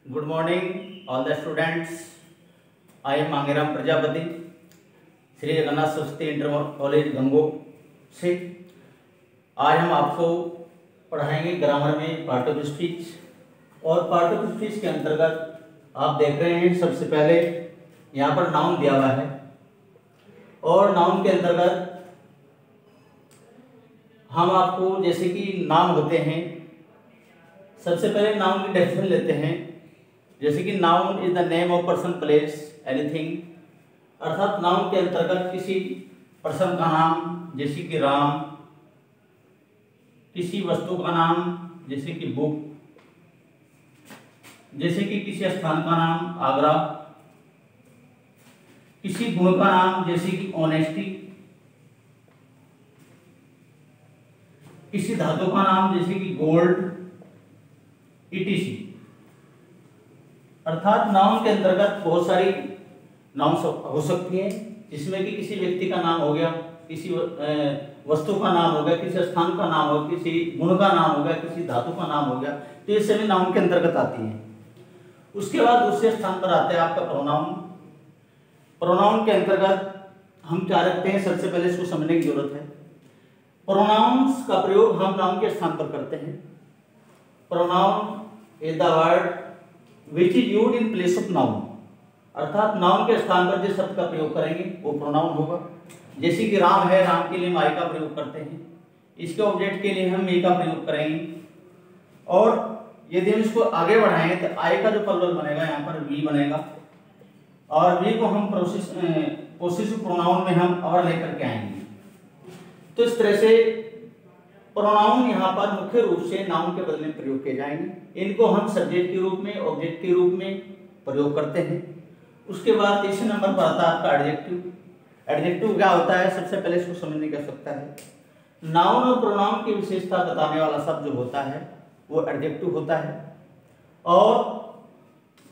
Good morning, all the students. I am Mangiram Prajapati, Shri Jagannath Saraswati inter college Gango से। आज हम आपको पढ़ाएंगे ग्रामर में पार्ट ऑफ स्पीच। और पार्ट ऑफ स्पीच के अंतर्गत आप देख रहे हैं सबसे पहले यहाँ पर नाउन दिया हुआ है, और नाउन के अंतर्गत हम आपको जैसे कि नाम होते हैं, सबसे पहले नाउन की डेफिनेशन लेते हैं। जैसे कि noun is the name of person, place, anything, अर्थात नाउन के अंतर्गत किसी पर्सन का नाम जैसे कि राम, किसी वस्तु का नाम जैसे कि बुक, जैसे कि किसी स्थान का नाम आगरा, किसी गुण का नाम जैसे कि ऑनेस्टी, किसी धातु का नाम जैसे कि गोल्ड, ईटीसी। अर्थात नाउन के अंतर्गत बहुत सारी नाउन हो सकती है, जिसमें कि किसी व्यक्ति का नाम हो गया, किसी वस्तु का नाम हो गया, किसी स्थान का नाम हो गया, किसी गुण का नाम हो गया, किसी धातु का नाम हो गया, तो ये सभी नाउन के अंतर्गत आती है। उसके बाद दूसरे स्थान पर आते हैं आपका प्रोनाउन। प्रोनाउन के अंतर्गत हम क्या रखते हैं, सबसे पहले इसको समझने की जरूरत है। प्रोनाउंस का प्रयोग हम नाउन के स्थान पर करते हैं। Pronoun is the word which is used in place of noun, अर्थात नाउन के स्थान पर जिस शब्द का प्रयोग करेंगे वो प्रोनाउन होगा। जैसे कि राम है, राम के लिए हम आई का प्रयोग करते हैं, इसके ऑब्जेक्ट के लिए हम मी का प्रयोग करेंगे। और यदि हम इसको आगे बढ़ाएंगे तो आई का जो प्लुरल बनेगा यहाँ पर वी बनेगा, और वी को हम पोसेसिव प्रोनाउन में हम और लेकर के आएंगे। तो इस तरह से प्रोनाउन यहाँ पर मुख्य रूप से नाउन के बदले में प्रयोग किए जाएंगे। इनको हम सब्जेक्ट के रूप में, ऑब्जेक्ट के रूप में प्रयोग करते हैं। उसके बाद तीसरे नंबर पर आता है आपका एडजेक्टिव। एडजेक्टिव क्या होता है, सबसे पहले इसको समझने की आवश्यकता है। नाउन और प्रोनाउन की विशेषता बताने वाला शब्द जो होता है वो एडजेक्टिव होता है। और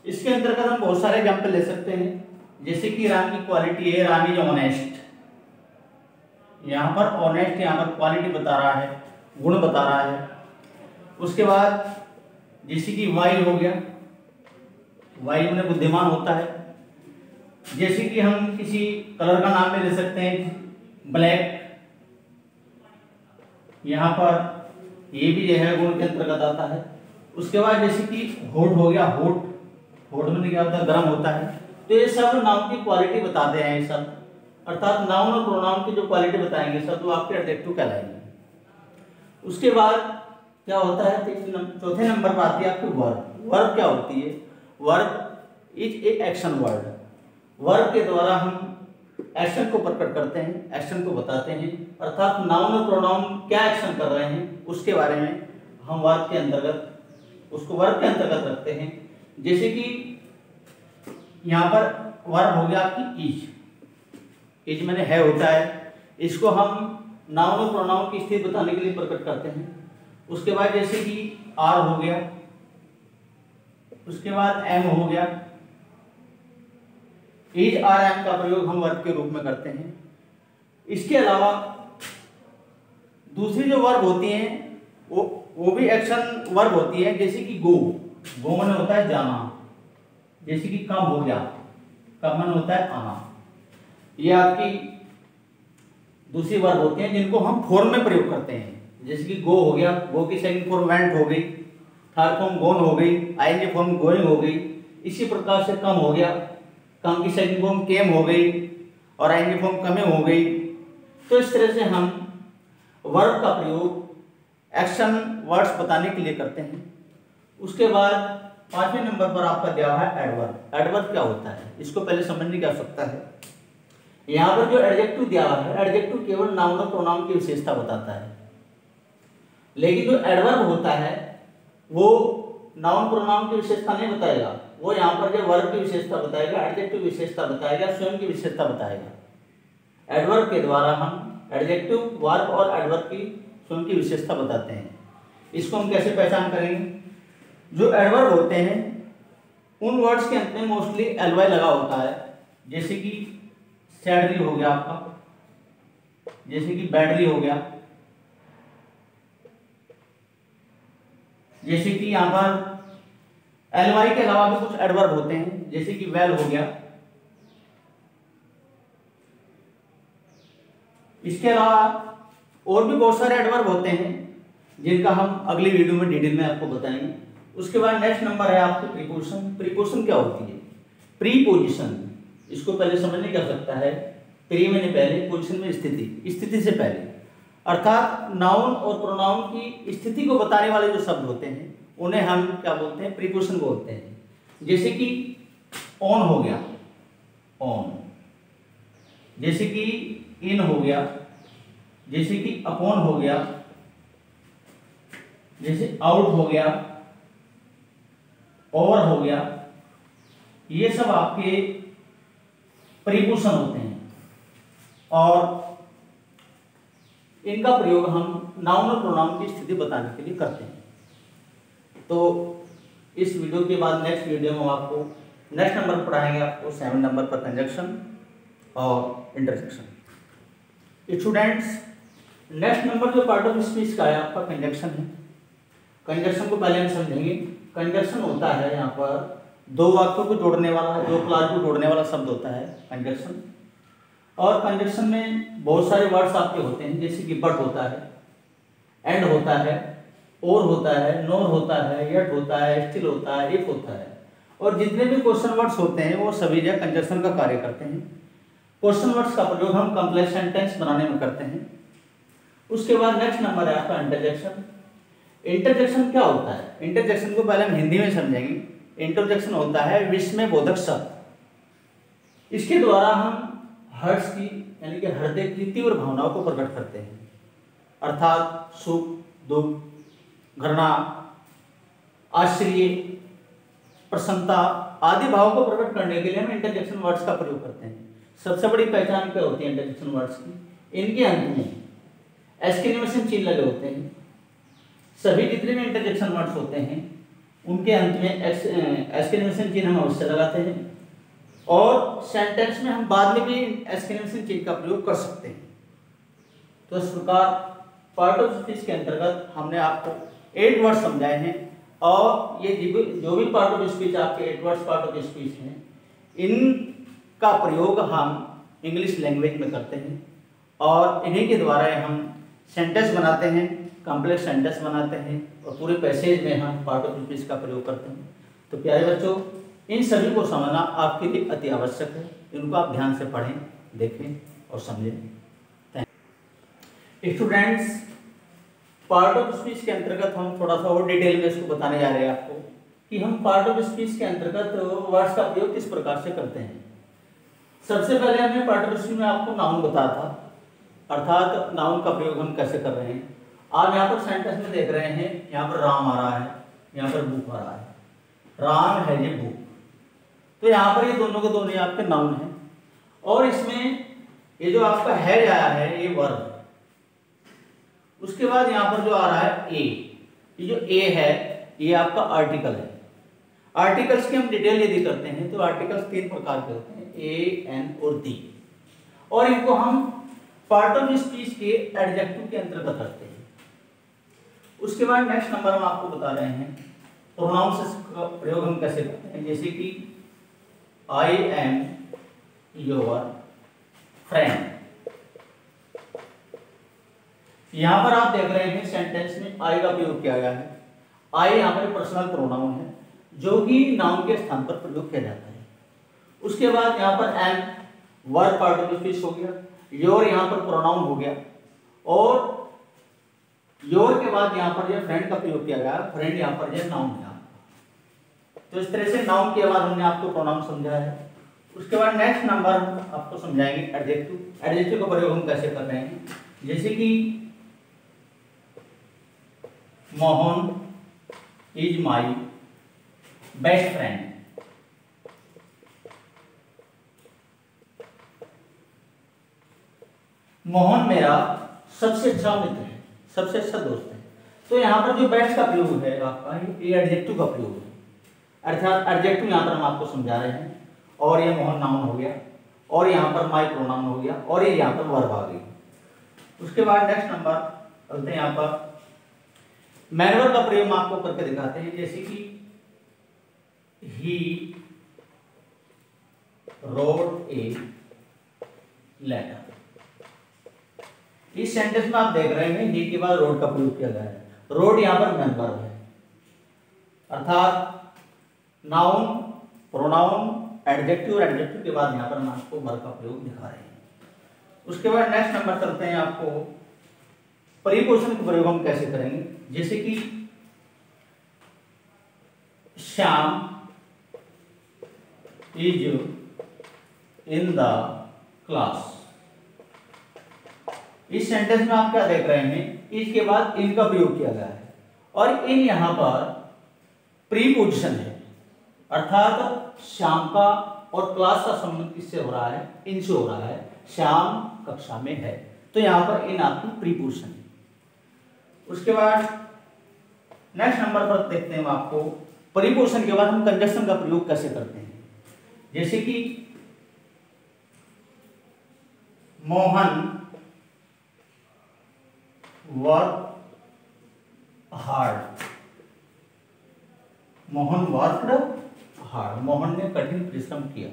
इसके अंतर्गत हम बहुत सारे एग्जाम्पल ले सकते हैं। जैसे कि राम की क्वालिटी है, राम इज ऑनेस्ट, यहाँ पर ऑनेस्ट, यहाँ पर क्वालिटी बता रहा है, गुण बता रहा है। उसके बाद जैसे कि वाइल हो गया, वाइल में बुद्धिमान होता है। जैसे कि हम किसी कलर का नाम भी ले सकते हैं, ब्लैक, यहाँ पर ये भी जो है गुण के अंतर्गत आता है। उसके बाद जैसे कि होट हो गया, होट, होट में क्या होता है, गर्म होता है। तो ये सब नाउन की क्वालिटी बताते हैं ये सब, अर्थात नाउन और प्रोनाउन की जो क्वालिटी बताएंगे सब तो आपके एडजेक्टिव कहलाएंगे। उसके बाद क्या होता है, चौथे नंबर पर आती है आपकी वर्ब। वर्ब क्या होती है, verb is a action word. Verb के द्वारा हम एक्शन को प्रकट करते हैं, एक्शन को बताते हैं, अर्थात नाउन और प्रोनाउन क्या एक्शन कर रहे हैं उसके बारे में हम वर्ब के अंतर्गत, उसको वर्ब के अंतर्गत रखते हैं। जैसे कि यहाँ पर वर्ब हो गया आपकी इज, इज मैंने है होता है, इसको हम नाउन और प्रोनाउन की स्थिति बताने के लिए प्रकट करते हैं। उसके बाद जैसे कि आर हो गया, उसके बाद एम हो गया, इज आर एम का प्रयोग हम वर्ब के रूप में करते हैं। इसके अलावा दूसरी जो वर्ब होती हैं वो भी एक्शन वर्ब होती है। जैसे कि गो, गो मन होता है जाना। जैसे कि कम हो गया, कम मन होता है आना। ये आपकी दूसरी वर्ब होती हैं जिनको हम फॉर्म में प्रयोग करते हैं। जैसे कि गो हो गया, गो की सेकंड फॉर्म वेंट हो गई, थर्ड फॉर्म गोन हो गई, आईएनजी फॉर्म गोइंग हो गई। इसी प्रकार से कम हो गया, कम की सेकंड फॉर्म केम हो गई, और आईएनजी फॉर्म कमिंग हो गई। तो इस तरह से हम वर्ब का प्रयोग एक्शन वर्ड्स बताने के लिए करते हैं। उसके बाद पांचवें नंबर पर आपका दिया हुआ है एडवर्ब। एडवर्ब क्या होता है, इसको पहले समझने की आवश्यकता है। यहाँ पर जो एडजेक्टिव दिया हुआ है, एडजेक्टिव केवल नाउन और प्रोनाउन की विशेषता बताता है, लेकिन जो एडवर्ब होता है वो नाउन प्रोनाउन की विशेषता नहीं बताएगा। वो यहाँ पर जो वर्ब की विशेषता बताएगा, एडजेक्टिव विशेषता बताएगा, स्वयं की विशेषता बताएगा। एडवर्ब के द्वारा हम एडजेक्टिव, वर्ब और एडवर्ब की स्वयं की विशेषता बताते हैं। इसको हम कैसे पहचान करेंगे, जो एडवर्ब होते हैं उन वर्ड्स के अंत में मोस्टली एलवाई लगा होता है। जैसे कि सैडली हो गया आपका, जैसे कि बैडली हो गया, जैसे कि यहाँ पर ly के अलावा भी कुछ एडवर्ब होते हैं, जैसे कि वेल हो गया। इसके अलावा और भी बहुत सारे एडवर्ब होते हैं जिनका हम अगली वीडियो में डिटेल में आपको बताएंगे। उसके बाद नेक्स्ट नंबर है आपको प्रीपोजिशन। प्रीपोजिशन क्या होती है? प्रीपोजिशन, इसको पहले समझने की आवश्यकता है। प्री मैंने पहले, पोजीशन में स्थिति, स्थिति से पहले, अर्थात नाउन और प्रोनाउन की स्थिति को बताने वाले जो शब्द होते हैं उन्हें हम क्या बोलते हैं? प्रीपोजिशन बोलते हैं। जैसे कि ऑन हो गया, ऑन, जैसे कि इन हो गया, जैसे कि अपॉन हो गया, जैसे आउट हो गया, और हो गया, ये सब आपके प्रीपोजिशन होते हैं और इनका प्रयोग हम नाउन और प्रोनाउन की स्थिति बताने के लिए करते हैं। तो इस वीडियो के बाद नेक्स्ट वीडियो में हम आपको नेक्स्ट नंबर पढ़ाएंगे, आपको 7 नंबर पर कंजक्शन और इंटरजेक्शन। स्टूडेंट्स, नेक्स्ट नंबर जो पार्ट ऑफ स्पीच का है आपका कंजक्शन है। कंजक्शन को पहले हम समझेंगे। कंजक्शन होता है यहाँ पर दो वाक्यों को जोड़ने वाला, दो क्लॉज को जोड़ने वाला शब्द होता है कंजक्शन। और कंजक्शन में बहुत सारे वर्ड्स आपके होते हैं, जैसे कि बट होता है, एंड होता है, और होता है, नोर होता है, यट होता है, स्टिल होता है, इफ होता है, और जितने भी क्वेश्चन वर्ड्स होते हैं वो सभी जो कंजक्शन का कार्य करते हैं। क्वेश्चन वर्ड्स का प्रयोग हम कॉम्प्लेक्स सेंटेंस बनाने में करते हैं। उसके बाद नेक्स्ट नंबर है आपका इंटरजेक्शन। इंटरजेक्शन क्या होता है? इंटरजेक्शन को पहले हम हिंदी में समझेंगे। इंटरजेक्शन होता है विस्मय बोधक शब्द। इसके द्वारा हम हर्ष की यानी कि हृदय की तीव्र भावनाओं को प्रकट करते हैं, अर्थात सुख, दुख, घृणा, आश्चर्य, प्रसन्नता आदि भावों को प्रकट करने के लिए हम इंटरजेक्शन वर्ड्स का प्रयोग करते हैं। सबसे बड़ी पहचान क्या होती है इंटरजेक्शन वर्ड्स की? इनके अंत में एक्सक्लेमेशन चिन्ह लगे होते हैं। सभी जितने भी इंटरजेक्शन वर्ड्स होते हैं उनके अंत में एक्सक्लेमेशन चिन्ह हम अवश्य लगाते हैं, और सेंटेंस में हम बाद में भी एक्सक्लेमेशन चिन्ह का प्रयोग कर सकते हैं। तो इस प्रकार पार्ट ऑफ स्पीच के अंतर्गत हमने आपको 8 वर्ड समझाए हैं, और ये जो भी पार्ट ऑफ स्पीच आपके 8 वर्ड्स पार्ट ऑफ स्पीच हैं, इनका प्रयोग हम इंग्लिश लैंग्वेज में करते हैं और इन्हीं के द्वारा हम सेंटेंस बनाते हैं, कॉम्प्लेक्स सेंटेंस बनाते हैं, और पूरे पैसेज में हम पार्ट ऑफ स्पीच का प्रयोग करते हैं। तो प्यारे बच्चों, इन सभी को समझना आपके लिए अति आवश्यक है। इनको आप ध्यान से पढ़ें, देखें और समझें। स्टूडेंट्स, पार्ट ऑफ स्पीच के अंतर्गत हम थोड़ा सा और डिटेल में इसको बताने जा रहे हैं आपको कि हम पार्ट ऑफ स्पीच के अंतर्गत वर्ड्स का प्रयोग किस प्रकार से करते हैं। सबसे पहले हमने पार्ट ऑफ स्पीच में आपको नाउन बताया था, अर्थात नाउन का प्रयोग हम कैसे कर रहे हैं। आप यहाँ पर सेंटेंस में देख रहे हैं, यहाँ पर राम आ रहा है, यहाँ पर बुक आ रहा है। राम है ये बुक, तो यहाँ पर ये दोनों के दोनों आपके नाउन हैं, और इसमें ये जो आपका है आया है ये वर्ब। उसके बाद यहाँ पर जो आ रहा है ए, ये जो ए है ये आपका आर्टिकल है। आर्टिकल्स की हम डिटेल यदि करते हैं तो आर्टिकल्स 3 प्रकार के होते हैं, ए, एन और दी, और इनको हम पार्ट ऑफ स्पीच के एडजेक्टिव के अंतर्गत रखते हैं। उसके बाद नेक्स्ट नंबर हम आपको बता रहे हैं प्रोनाउंस का प्रयोग हम कैसे करते हैं, जैसे कि आई एम योर फ्रेंड। यहां पर आप देख रहे हैं सेंटेंस में आई का प्रयोग किया गया है। आई यहाँ पर पर्सनल प्रोनाउन है जो कि नाउन के स्थान पर प्रयोग किया जाता है। उसके बाद यहाँ पर am verb part of speech हो गया, योर यहाँ पर प्रोनाउन हो गया, और योर के बाद यहाँ पर जो फ्रेंड का प्रयोग किया गया, फ्रेंड यहाँ पर जो नाउन है। तो इस तरह से नाउन के बाद हमने आपको प्रोनाउन समझा है। उसके बाद नेक्स्ट नंबर आपको समझाएंगे एडजेक्टिव। एडजेक्टिव का प्रयोग हम कैसे कर रहे हैं, जैसे कि Mohan is my best friend. Mohan मेरा सबसे अच्छा मित्र है, सबसे अच्छा दोस्त है। तो यहाँ पर जो बेस्ट का प्रयोग है आपका, ये एडजेक्टिव का प्रयोग है, अर्थात एडजेक्टिव यहाँ पर हम आपको समझा रहे हैं। और ये मोहन नाउन हो गया, और यहाँ पर माई प्रोनाउन हो गया, और ये यहाँ पर वर्ब आ गई। उसके बाद नेक्स्ट नंबर चलते हैं, यहाँ पर मैनर का प्रयोग हम आपको करके दिखाते हैं, जैसे कि ही रोड ए लेटर। इस सेंटेंस में आप देख रहे हैं ही के बाद रोड का प्रयोग किया गया है। रोड यहां पर मेन वर्ब है, अर्थात नाउन, प्रोनाउन, एडजेक्टिव और एडजेक्टिव के बाद यहां पर हम आपको वर्ब का प्रयोग दिखा रहे हैं। उसके बाद नेक्स्ट नंबर चलते हैं, आपको प्रीपोजिशन का प्रयोग हम कैसे करेंगे। जैसे कि Shyam is in the class. इस सेंटेंस में आप क्या देख रहे हैं, इसके बाद इन का प्रयोग किया गया है और इन यहां पर प्रीपोजिशन है, अर्थात श्याम का और क्लास का संबंध किससे हो रहा है, इनसे हो रहा है। श्याम कक्षा में है, तो यहां पर इन आपकी प्रीपोजिशन है। उसके बाद नेक्स्ट नंबर पर देखते हैं हम आपको प्रीपोजिशन के बाद हम कंजक्शन का प्रयोग कैसे करते हैं। जैसे कि Mohan work hard. Mohan worked hard, Mohan ने कठिन परिश्रम किया।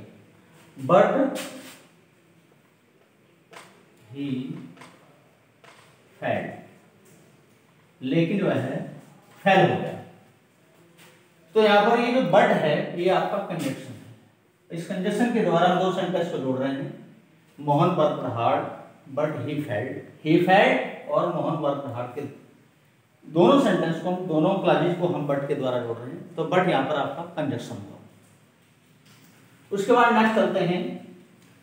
बट ही फेल, लेकिन वह फेल हो गया। तो यहां पर ये जो बट है ये आपका कंजक्शन है। इस कंजक्शन के द्वारा हम दो सेंटेंस को जोड़ रहे हैं, Mohan worked hard but he failed. He failed और मोहन वर्कड हार्ड के दोनों सेंटेंस को, दोनों क्लॉजेस को हम बट के द्वारा जोड़ रहे हैं, तो बट यहां पर आपका कंजक्शन होगा। उसके बाद नेक्स्ट चलते हैं,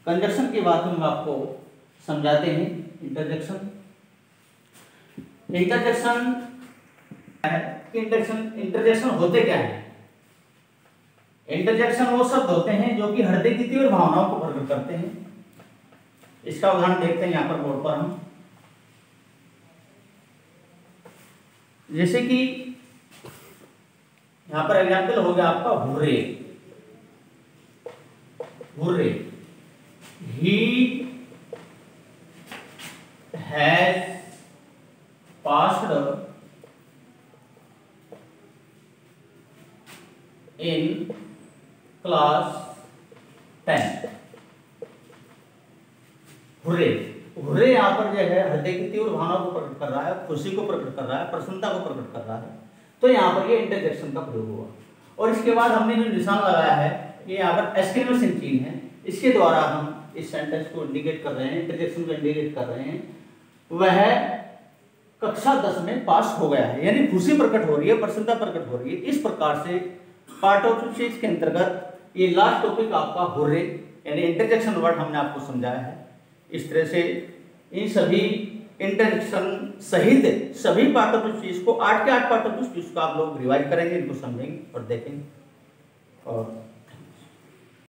कंजक्शन के बाद हम आपको समझाते हैं इंटरजेक्शन। इंटरजेक्शन होते क्या है। इंटरजेक्शन वो शब्द होते हैं जो कि हृदय की तीव्र भावनाओं को प्रकट करते हैं। इसका उदाहरण देखते हैं यहां पर बोर्ड पर हम। जैसे कि यहां पर एग्जाम्पल हो गया आपका hurray. Hurray, he has passed in class 10। Hurray, hurray यहाँ पर जो है हृदय की तीव्र भावना को प्रकट कर रहा है, खुशी को प्रकट कर रहा है, प्रसन्नता को प्रकट कर रहा है, तो यहाँ पर ये इंटरजेक्शन का प्रयोग हुआ। और इसके बाद हमने जो निशान लगाया है ये यहाँ पर एक्सक्लेमेशन चिन्ह है, इसके द्वारा हम इस सेंटेंस को इंडिकेट कर रहे हैं, इंटरजेक्शन को इंडिकेट कर रहे हैं, वह कक्षा 10 में पास हो गया है, यानी खुशी प्रकट हो रही है, प्रसन्नता प्रकट हो रही है। इस प्रकार से पार्ट ऑफ स्पीच के अंतर्गत ये लास्ट टॉपिक आपका हुर्रे यानी इंटरजेक्शन वर्ड हमने आपको समझाया है। इस तरह से इन सभी इंटरजेक्शन सहित सभी पार्ट ऑफ स्पीच को 8 के 8 पार्ट ऑफ स्पीच को आप लोग रिवाइज करेंगे, इनको समझेंगे और देखेंगे। और